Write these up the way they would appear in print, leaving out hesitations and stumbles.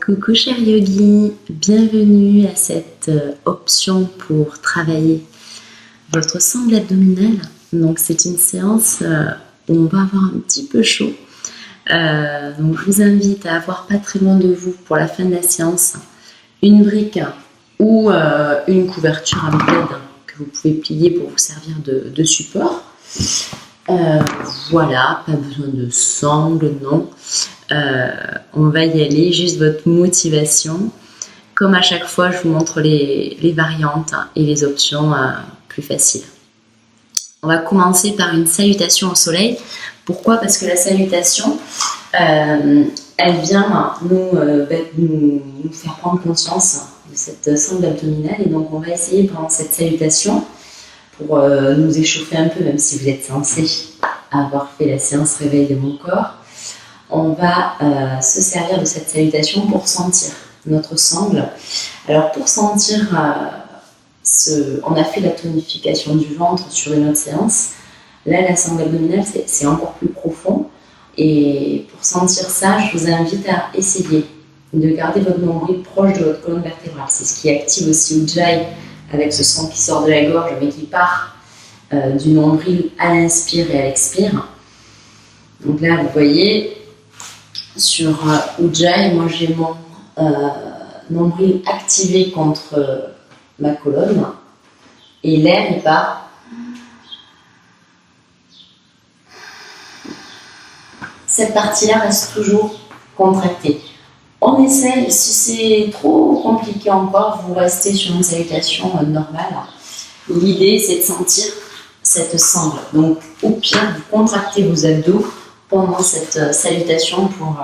Coucou cher yogi, bienvenue à cette option pour travailler votre sangle abdominale. Donc c'est une séance où on va avoir un petit peu chaud. Donc je vous invite à avoir pas très loin de vous pour la fin de la séance une brique ou une couverture avec l'aide que vous pouvez plier pour vous servir de support. Voilà, pas besoin de sangle, non. On va y aller, juste votre motivation. Comme à chaque fois, je vous montre les variantes et les options plus faciles. On va commencer par une salutation au soleil. Pourquoi? Parce que la salutation, elle vient nous faire prendre conscience de cette sangle abdominale. Et donc, on va essayer pendant cette salutation, pour nous échauffer un peu, même si vous êtes censé avoir fait la séance réveil de mon corps, on va se servir de cette salutation pour sentir notre sangle. Alors pour sentir, on a fait la tonification du ventre sur une autre séance. Là, la sangle abdominale, c'est encore plus profond. Et pour sentir ça, je vous invite à essayer de garder votre nombril proche de votre colonne vertébrale. C'est ce qui active aussi Ujjayi, avec ce sang qui sort de la gorge, mais qui part du nombril à l'inspire et à l'expire. Donc là, vous voyez, sur Ujjayi, moi j'ai mon nombril activé contre ma colonne, et l'air il part. Cette partie-là reste toujours contractée. On essaye, si c'est trop compliqué encore, vous restez sur une salutation normale. L'idée, c'est de sentir cette sangle. Donc, au pire, vous contractez vos abdos pendant cette salutation pour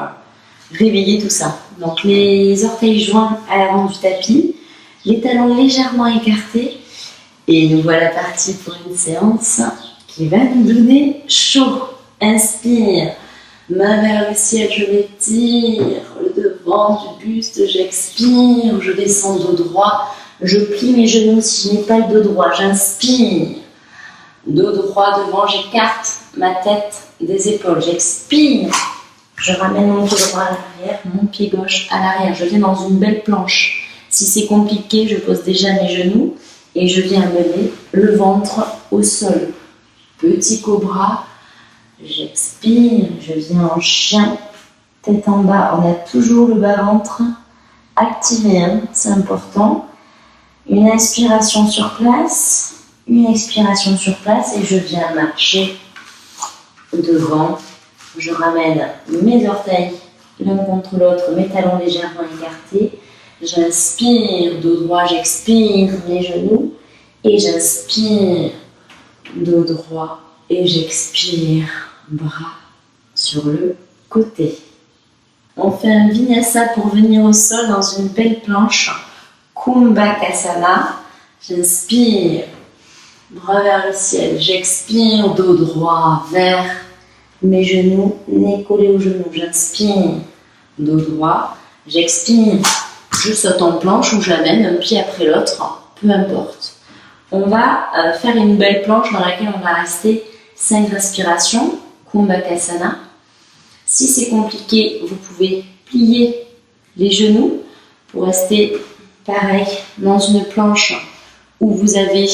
réveiller tout ça. Donc, les orteils joints à l'avant du tapis, les talons légèrement écartés. Et nous voilà partis pour une séance qui va nous donner chaud. Inspire. Main vers le ciel, je m'étire, le devant du buste, j'expire, je descends dos droit, je plie mes genoux si je n'ai pas le dos droit, j'inspire, dos droit devant, j'écarte ma tête des épaules, j'expire, je ramène mon pied droit à l'arrière, mon pied gauche à l'arrière, je viens dans une belle planche. Si c'est compliqué, je pose déjà mes genoux et je viens amener le ventre au sol. Petit cobra. J'expire, je viens en chien, tête en bas, on a toujours le bas-ventre activé, hein, c'est important. Une inspiration sur place, une expiration sur place et je viens marcher devant. Je ramène mes orteils l'un contre l'autre, mes talons légèrement écartés. J'inspire, dos droit, j'expire, les genoux et j'inspire, dos droit et j'expire. Bras sur le côté. On fait un vinyasa pour venir au sol dans une belle planche. Kumbhakasana. J'inspire, bras vers le ciel. J'expire, dos droit vers mes genoux, nez collé aux genoux. J'inspire, dos droit. J'expire, je saute en planche ou j'amène un pied après l'autre, peu importe. On va faire une belle planche dans laquelle on va rester 5 respirations. Kumbhakasana. Si c'est compliqué, vous pouvez plier les genoux pour rester pareil dans une planche où vous avez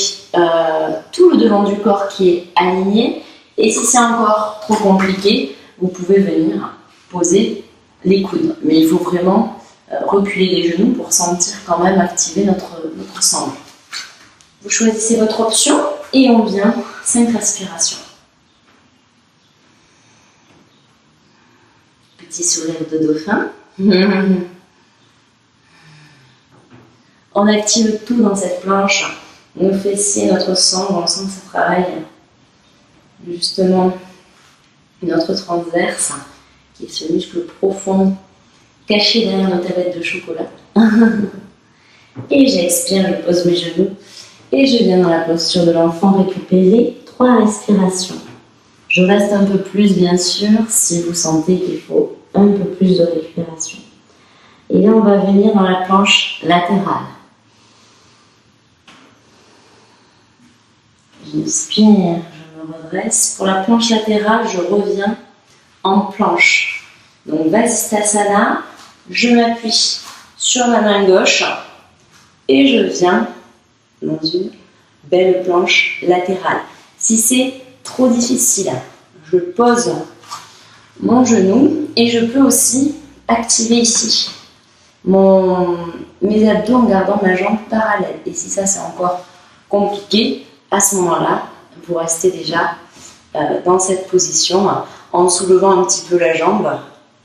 tout le devant du corps qui est aligné. Et si c'est encore trop compliqué, vous pouvez venir poser les coudes. Mais il faut vraiment reculer les genoux pour sentir quand même activer notre sangle. Vous choisissez votre option et on vient 5 respirations. Petit sourire de dauphin. On active tout dans cette planche. Nos fessiers, notre sangle, on sent que ça travaille justement notre transverse, qui est ce muscle profond caché derrière nos tablettes de chocolat. Et j'expire, je pose mes genoux et je viens dans la posture de l'enfant récupérer 3 respirations. Je reste un peu plus, bien sûr, si vous sentez qu'il faut un peu plus de récupération. Et là, on va venir dans la planche latérale. J'inspire, je me redresse. Pour la planche latérale, je reviens en planche. Donc, Vasisthasana, je m'appuie sur ma main gauche et je viens dans une belle planche latérale. Si c'est trop difficile, je pose mon genou et je peux aussi activer ici mes abdos en gardant ma jambe parallèle. Et si ça c'est encore compliqué, à ce moment-là, vous restez déjà dans cette position en soulevant un petit peu la jambe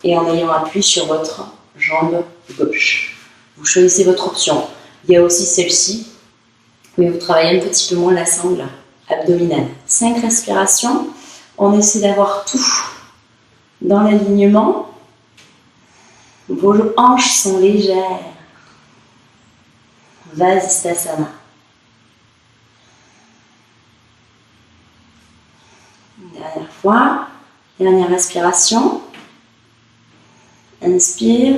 et en ayant appui sur votre jambe gauche. Vous choisissez votre option. Il y a aussi celle-ci, mais vous travaillez un petit peu moins la sangle abdominale. 5 respirations. On essaie d'avoir tout dans l'alignement. Vos hanches sont légères. Vasisthasana. Dernière fois. Dernière respiration. Inspire.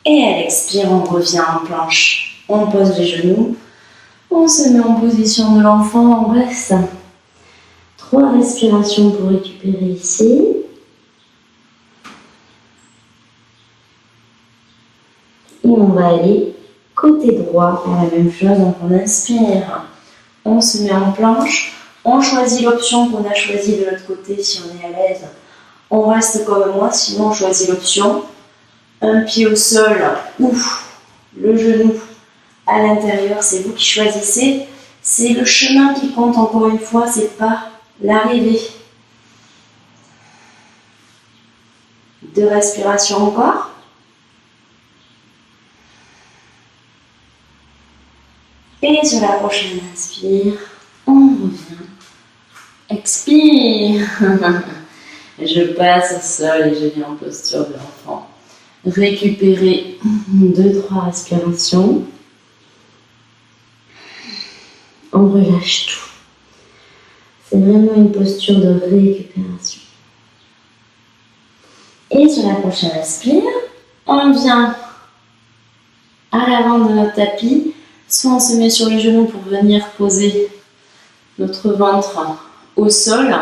Et à l'expire, on revient en planche. On pose les genoux. On se met en position de l'enfant. On reste. 3 respirations pour récupérer ici. Et on va aller côté droit, on la même chose, donc on inspire, on se met en planche, on choisit l'option qu'on a choisie de l'autre côté si on est à l'aise. On reste comme moi, sinon on choisit l'option, un pied au sol ou le genou à l'intérieur, c'est vous qui choisissez. C'est le chemin qui compte encore une fois, c'est pas l'arrivée. 2 respirations encore. Et sur la prochaine inspire, on revient. Expire. Je passe au sol et je viens en posture de l'enfant. Récupérez 2-3 respirations. On relâche tout. C'est vraiment une posture de récupération. Et sur la prochaine inspire, on vient à l'avant de notre tapis. Soit on se met sur les genoux pour venir poser notre ventre au sol.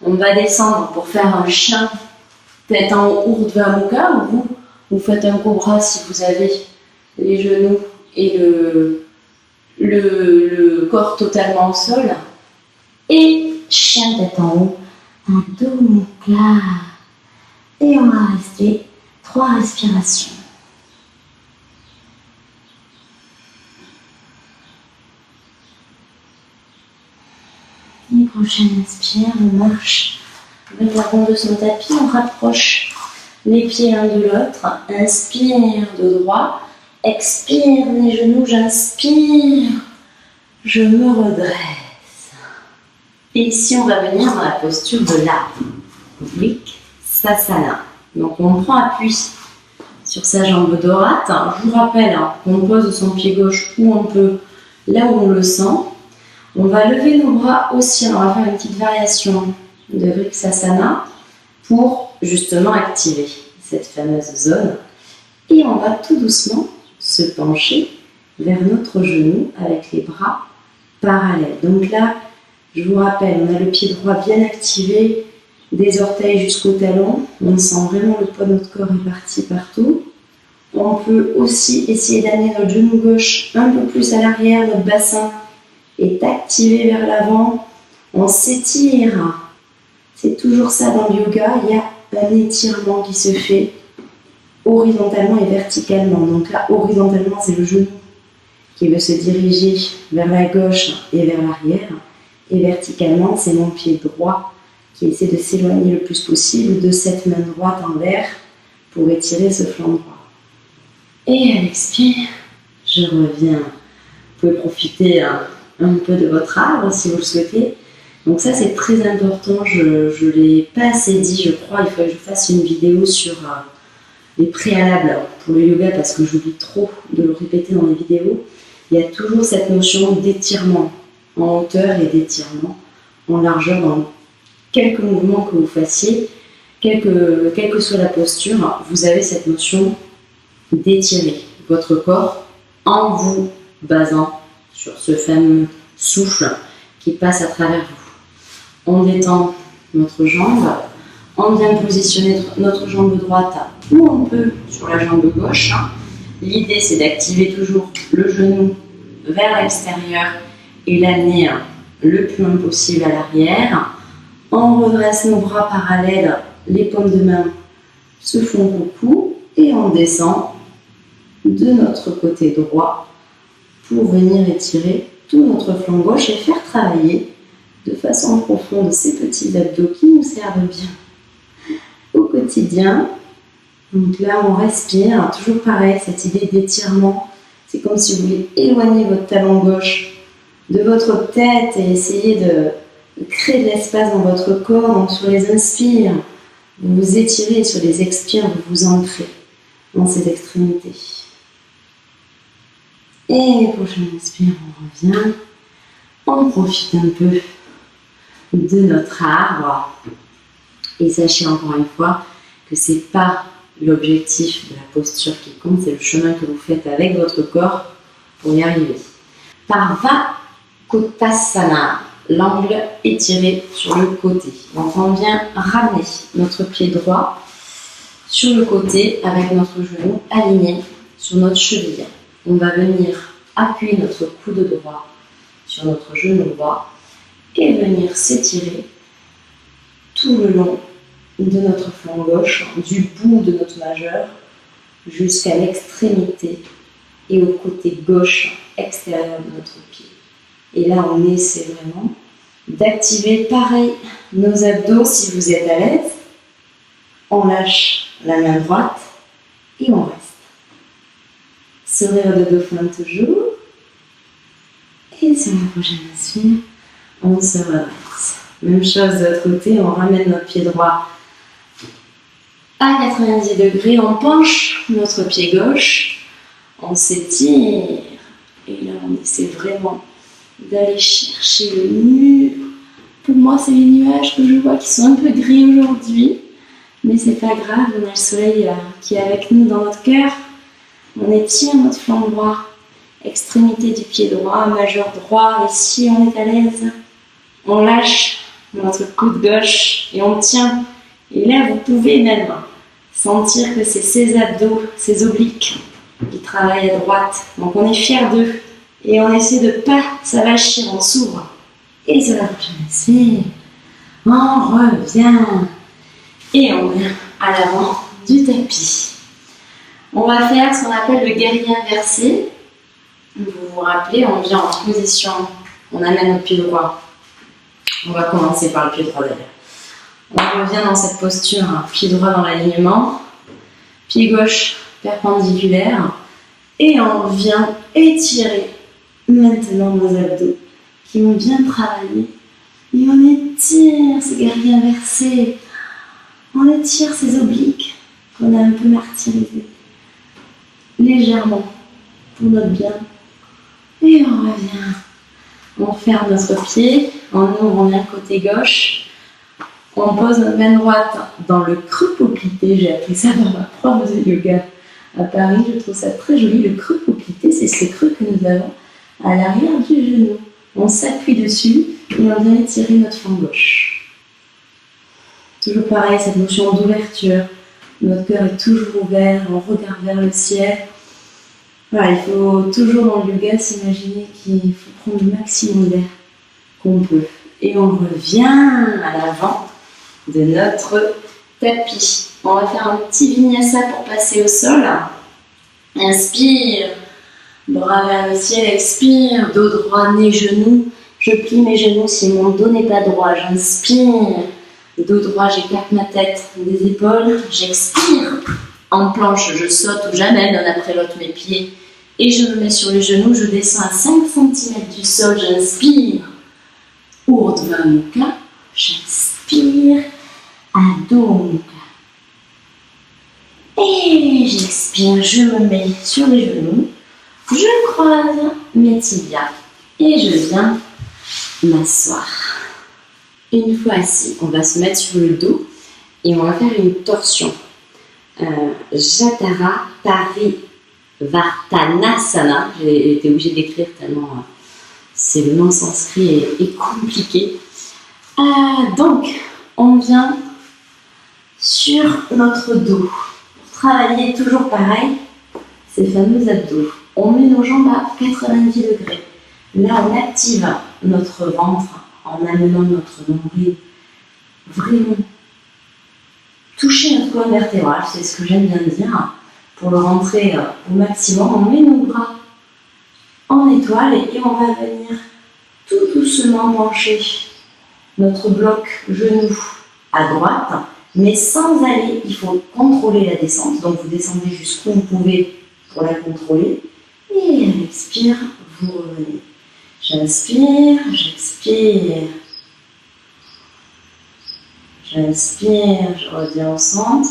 On va descendre pour faire un chien tête en haut, Urdhva Mukha, ou vous faites un cobra si vous avez les genoux et le corps totalement au sol. Et chien tête en haut, Adho Mukha. Et on va rester 3 respirations. Et prochaine inspire, on marche avec l'avant de son tapis, on rapproche les pieds l'un de l'autre. Inspire de droit, expire les genoux, j'inspire, je me redresse. Et ici, on va venir dans la posture de l'arbre, Vriksasana. Donc on prend appui sur sa jambe droite. Je vous rappelle qu'on pose son pied gauche où on peut, là où on le sent. On va lever nos bras aussi, on va faire une petite variation de Vriksasana pour justement activer cette fameuse zone. Et on va tout doucement se pencher vers notre genou avec les bras parallèles. Donc là, je vous rappelle, on a le pied droit bien activé, des orteils jusqu'au talon. On sent vraiment le poids de notre corps réparti partout. On peut aussi essayer d'amener notre genou gauche un peu plus à l'arrière, notre bassin est activé vers l'avant, on s'étire. C'est toujours ça dans le yoga, il y a un étirement qui se fait horizontalement et verticalement. Donc là, horizontalement, c'est le genou qui veut se diriger vers la gauche et vers l'arrière. Et verticalement, c'est mon pied droit qui essaie de s'éloigner le plus possible de cette main droite en l'air pour étirer ce flanc droit. Et à l'expire, je reviens. Vous pouvez profiter un peu de votre arbre si vous le souhaitez. Donc ça c'est très important, je ne l'ai pas assez dit, je crois, il faudrait que je fasse une vidéo sur les préalables pour le yoga parce que j'oublie trop de le répéter dans les vidéos. Il y a toujours cette notion d'étirement en hauteur et d'étirement en largeur dans quelques mouvements que vous fassiez, quelle que soit la posture, vous avez cette notion d'étirer votre corps en vous basant sur ce fameux souffle qui passe à travers vous. On détend notre jambe, On vient positionner notre jambe droite où on peut sur la jambe gauche. L'idée, c'est d'activer toujours le genou vers l'extérieur et l'amener le plus loin possible à l'arrière. On redresse nos bras parallèles, les paumes de main se font coucou et on descend de notre côté droit pour venir étirer tout notre flanc gauche et faire travailler de façon profonde ces petits abdos qui nous servent bien au quotidien. Donc là, on respire, toujours pareil, cette idée d'étirement. C'est comme si vous voulez éloigner votre talon gauche de votre tête et essayer de créer de l'espace dans votre corps. Donc sur les inspires, vous vous étirez et sur les expires, vous vous ancrez dans ces extrémités. Et prochaine inspire, on revient. On profite un peu de notre arbre. Et sachez encore une fois que ce n'est pas l'objectif de la posture qui compte, c'est le chemin que vous faites avec votre corps pour y arriver. Parvakotasana, l'angle étiré sur le côté. Donc on vient ramener notre pied droit sur le côté avec notre genou aligné sur notre cheville. On va venir appuyer notre coude droit sur notre genou droit et venir s'étirer tout le long de notre flanc gauche, du bout de notre majeur jusqu'à l'extrémité et au côté gauche extérieur de notre pied. Et là, on essaie vraiment d'activer pareil nos abdos si vous êtes à l'aise. On lâche la main droite et on reste. Sourire de dauphin toujours. Et sur la prochaine inspire, on se redresse. Même chose de l'autre côté, on ramène notre pied droit à 90 degrés, on penche notre pied gauche, on s'étire. Et là, on essaie vraiment d'aller chercher le mur. Pour moi, c'est les nuages que je vois qui sont un peu gris aujourd'hui. Mais c'est pas grave, on a le soleil qui est avec nous dans notre cœur. On étire notre flanc droit, extrémité du pied droit, majeur droit. Et si on est à l'aise, on lâche notre coude gauche et on tient. Et là, vous pouvez même sentir que c'est ces abdos, ces obliques qui travaillent à droite. Donc on est fiers d'eux. Et on essaie de ne pas s'avachir, on s'ouvre. Et sur la prochaine inspire, on revient. Et on vient à l'avant du tapis. On va faire ce qu'on appelle le guerrier inversé. Vous vous rappelez, on vient en position, on amène notre pied droit. On va commencer par le pied droit d'ailleurs. On revient dans cette posture, pied droit dans l'alignement, pied gauche perpendiculaire. Et on vient étirer maintenant nos abdos qui ont bien travaillé. Et on étire ce guerrier inversé. On étire ces obliques qu'on a un peu martyrisés. Légèrement, pour notre bien. Et on revient. On ferme notre pied, on ouvre, on vient côté gauche. On pose notre main droite dans le creux poplité. J'ai appris ça dans ma prof de yoga à Paris. Je trouve ça très joli. Le creux poplité, c'est ce creux que nous avons à l'arrière du genou. On s'appuie dessus et on vient étirer notre flanc gauche. Toujours pareil, cette notion d'ouverture. Notre cœur est toujours ouvert, on regarde vers le ciel. Voilà, il faut toujours dans le yoga s'imaginer qu'il faut prendre le maximum d'air qu'on peut. Et on revient à l'avant de notre tapis. On va faire un petit vinyasa pour passer au sol. Inspire, bras vers le ciel, expire, dos droit, nez, genoux. Je plie mes genoux si mon dos n'est pas droit. J'inspire. Dos droit, j'écarte ma tête des épaules, j'expire. En planche, je saute ou j'amène l'un après l'autre mes pieds et je me mets sur les genoux, je descends à 5 cm du sol, j'inspire. Urdhva Mukha, j'inspire. Adho Mukha. Et j'expire, je me mets sur les genoux, je croise mes tibias et je viens m'asseoir. Une fois assis, on va se mettre sur le dos et on va faire une torsion. Jatara Parivartanasana. J'ai été obligée d'écrire tellement c'est le nom sanskrit est compliqué. Donc, on vient sur notre dos. Pour travailler toujours pareil, ces fameux abdos. On met nos jambes à 90 degrés. Là, on active notre ventre en amenant notre nombril vraiment toucher notre colonne vertébrale, c'est ce que j'aime bien dire. Pour le rentrer au maximum, on met nos bras en étoile et on va venir tout doucement pencher notre bloc genou à droite, mais sans aller, il faut contrôler la descente. Donc vous descendez jusqu'où vous pouvez pour la contrôler. Et à l'expire, vous revenez. J'inspire, j'expire. J'inspire, je reviens au centre.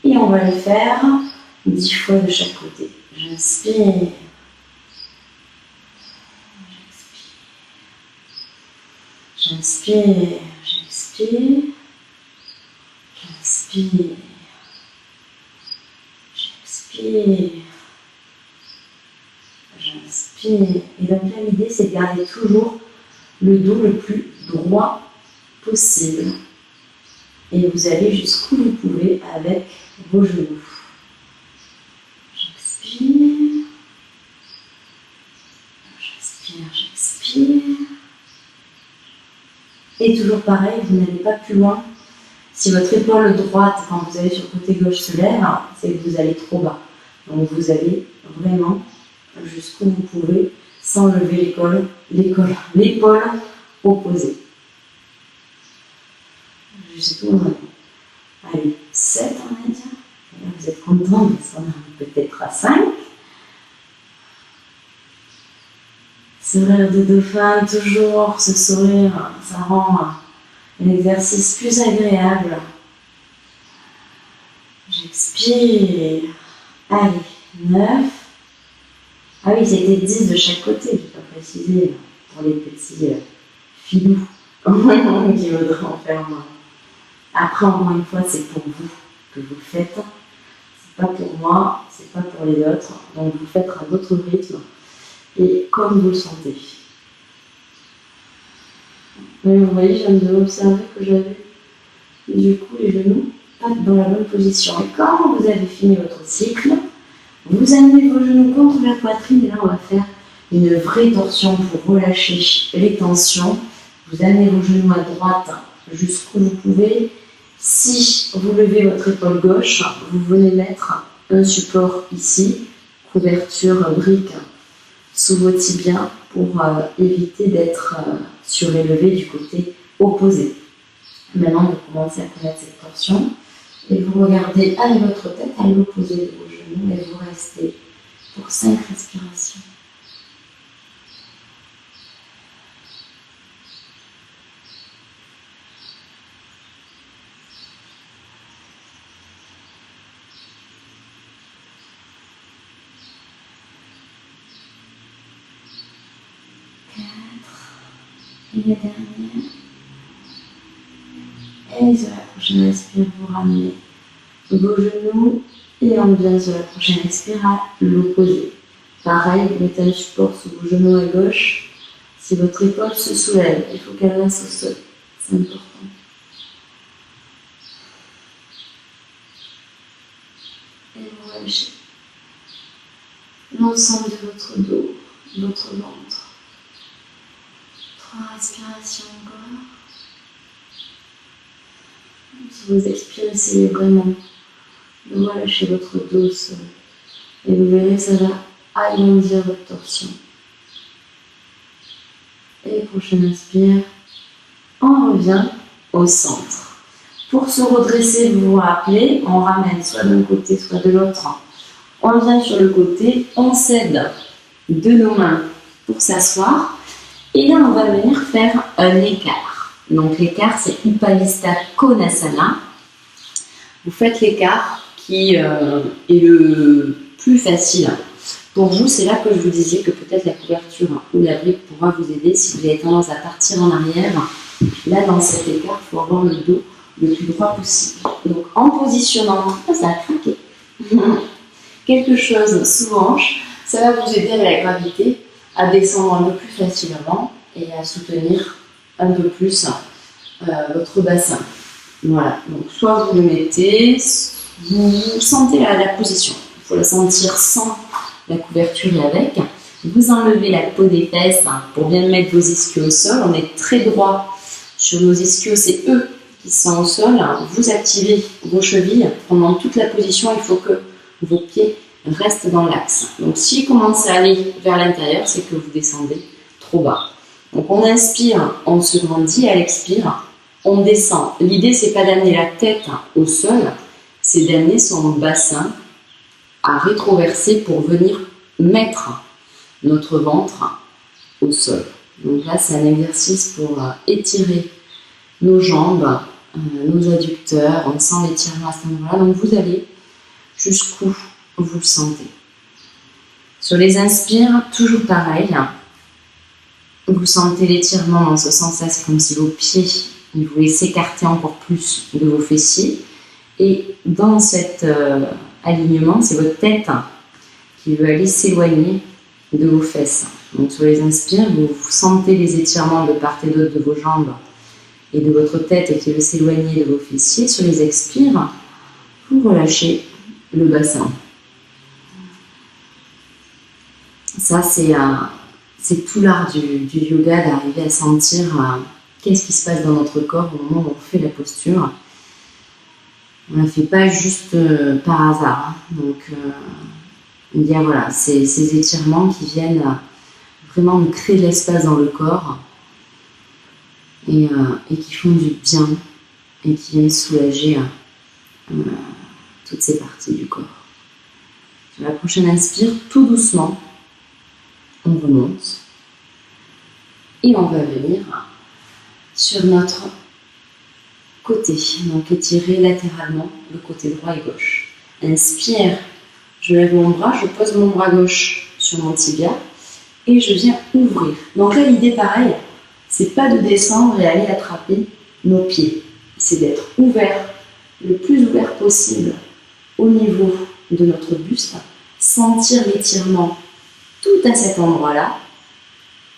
Et on va le faire 10 fois de chaque côté. J'inspire. J'inspire, j'expire. J'inspire. J'expire. J'inspire. Et donc là, l'idée, c'est de garder toujours le dos le plus droit possible. Et vous allez jusqu'où vous pouvez avec vos genoux. J'expire. J'inspire, j'expire. Et toujours pareil, vous n'allez pas plus loin. Si votre épaule droite, quand vous allez sur le côté gauche, se lève, c'est que vous allez trop bas. Donc vous allez vraiment jusqu'où vous pouvez sans lever l'épaule opposée. Je sais tout vraiment. Allez, 7 on va dire. Là, vous êtes content parce qu'on arrive peut-être à 5. Sourire de dauphin, toujours ce sourire, ça rend l'exercice plus agréable. J'expire. Allez, 9. Ah oui, c'était 10 de chaque côté, je ne vais pas préciser pour les petits filous qui voudraient en faire moins. Après, encore une fois, c'est pour vous que vous le faites. C'est pas pour moi, c'est pas pour les autres. Donc, vous faites à votre rythme et comme vous le sentez. Mais vous voyez, je viens de observer que j'avais du coup les genoux pas dans la bonne position. Et quand vous avez fini votre cycle, vous amenez vos genoux contre la poitrine et là, on va faire une vraie torsion pour relâcher les tensions. Vous amenez vos genoux à droite jusqu'où vous pouvez. Si vous levez votre épaule gauche, vous venez mettre un support ici, couverture brique sous vos tibias pour éviter d'être surélevé du côté opposé. Maintenant, vous commencez à connaître cette torsion et vous regardez avec votre tête à l'opposé de vos genoux et vous restez pour 5 respirations. Et la dernière. Et sur la prochaine expire, vous ramenez vos genoux et on vient sur la prochaine expire à l'opposé. Pareil, vous mettez un support sous vos genoux à gauche. Si votre épaule se soulève, il faut qu'elle reste au sol. C'est important. Et vous relâchez l'ensemble de votre dos, votre ventre. 3 respirations encore. Si vous expirez, essayez vraiment de relâcher votre dos au sol. Et vous verrez, ça va agrandir votre torsion. Et prochaine inspire, on revient au centre. Pour se redresser, vous vous rappelez, on ramène soit d'un côté, soit de l'autre. On vient sur le côté, on s'aide de nos mains pour s'asseoir. Et là, on va venir faire un écart. Donc l'écart, c'est Upavistha Konasana. Vous faites l'écart qui est le plus facile. Pour vous, c'est là que je vous disais que peut-être la couverture ou la brique pourra vous aider si vous avez tendance à partir en arrière. Là, dans cet écart, il faut avoir le dos le plus droit possible. Donc en positionnant, ça a craqué. Quelque chose sous hanche, ça va vous aider avec la gravité à descendre un peu plus facilement et à soutenir un peu plus votre bassin. Voilà, donc soit vous le mettez, vous sentez la position. Il faut la sentir sans la couverture et avec. Vous enlevez la peau des fesses pour bien mettre vos ischios au sol. On est très droit sur nos ischios, c'est eux qui sont au sol. Vous activez vos chevilles pendant toute la position. Il faut que vos pieds restent dans l'axe. Donc s'ils commencent à aller vers l'intérieur, c'est que vous descendez trop bas. Donc on inspire, on se grandit, à l'expire, on descend. L'idée, c'est pas d'amener la tête au sol, c'est d'amener son bassin à rétroverser pour venir mettre notre ventre au sol. Donc là, c'est un exercice pour étirer nos jambes, nos adducteurs. On sent l'étirement à cet endroit-là. Donc vous allez jusqu'où vous le sentez. Sur les inspires, toujours pareil. Vous sentez l'étirement dans ce sens-là, c'est comme si vos pieds, vous voulez s'écarter encore plus de vos fessiers. Et dans cet alignement, c'est votre tête qui veut aller s'éloigner de vos fesses. Donc sur les inspires, vous sentez les étirements de part et d'autre de vos jambes et de votre tête qui veut s'éloigner de vos fessiers. Sur les expires, vous relâchez le bassin. Ça, c'est tout l'art du yoga, d'arriver à sentir qu'est-ce qui se passe dans notre corps au moment où on fait la posture. On ne la fait pas juste par hasard. Donc, il y a voilà, ces étirements qui viennent vraiment nous créer de l'espace dans le corps et qui font du bien et qui viennent soulager toutes ces parties du corps. Sur la prochaine inspire, tout doucement, on remonte et on va venir sur notre côté, donc étirer latéralement le côté droit et gauche. Inspire, je lève mon bras, je pose mon bras gauche sur mon tibia et je viens ouvrir. Donc là, l'idée pareil, c'est pas de descendre et aller attraper nos pieds, c'est d'être ouvert, le plus ouvert possible au niveau de notre buste, sentir l'étirement tout à cet endroit-là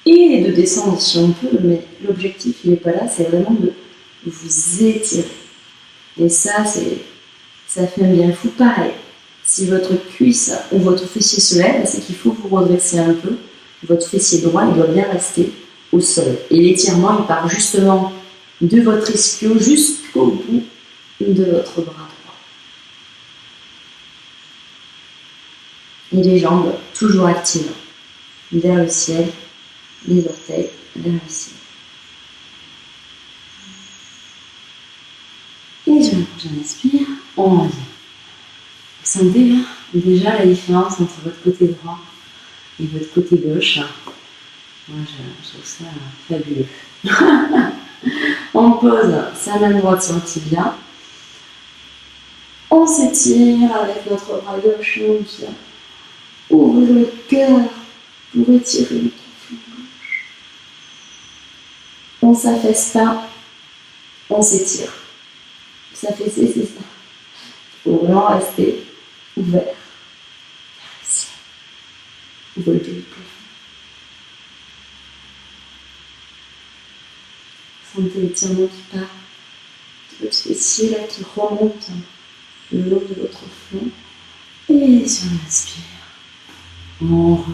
et de descendre si on peut, mais l'objectif il n'est pas là, c'est vraiment de vous étirer. Et ça fait un bien fou. Pareil, si votre cuisse ou votre fessier se lève, c'est qu'il faut vous redresser un peu. Votre fessier droit, il doit bien rester au sol. Et l'étirement, il part justement de votre ischio jusqu'au bout de votre bras droit. Et les jambes toujours actives. Vers le ciel, les orteils vers le ciel. Et sur la prochaine inspire, on revient. Vous sentez là déjà la différence entre votre côté droit et votre côté gauche. Moi, je trouve ça fabuleux. On pose sa main droite sur le tibia. On s'étire avec notre bras gauche. On vient ouvrir le cœur pour étirer notre flanc gauche. On ne s'affaisse pas, on s'étire. S'affaisser, c'est ça. Il faut vraiment rester ouvert vers le ciel. Relever le plafond. Sentez l'étirement qui part de votre fessier là, qui remonte le long de votre flanc. Et sur l'inspire, on remonte.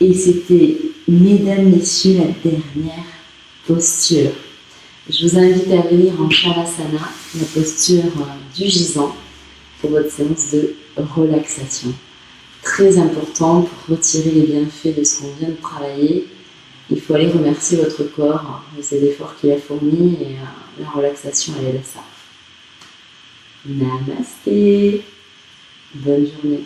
Et c'était, mesdames, messieurs, la dernière posture. Je vous invite à venir en Shavasana, la posture du gisant, pour votre séance de relaxation. Très important pour retirer les bienfaits de ce qu'on vient de travailler. Il faut aller remercier votre corps de ses efforts qu'il a fournis et la relaxation, elle aide à ça. Namasté. Bonne journée.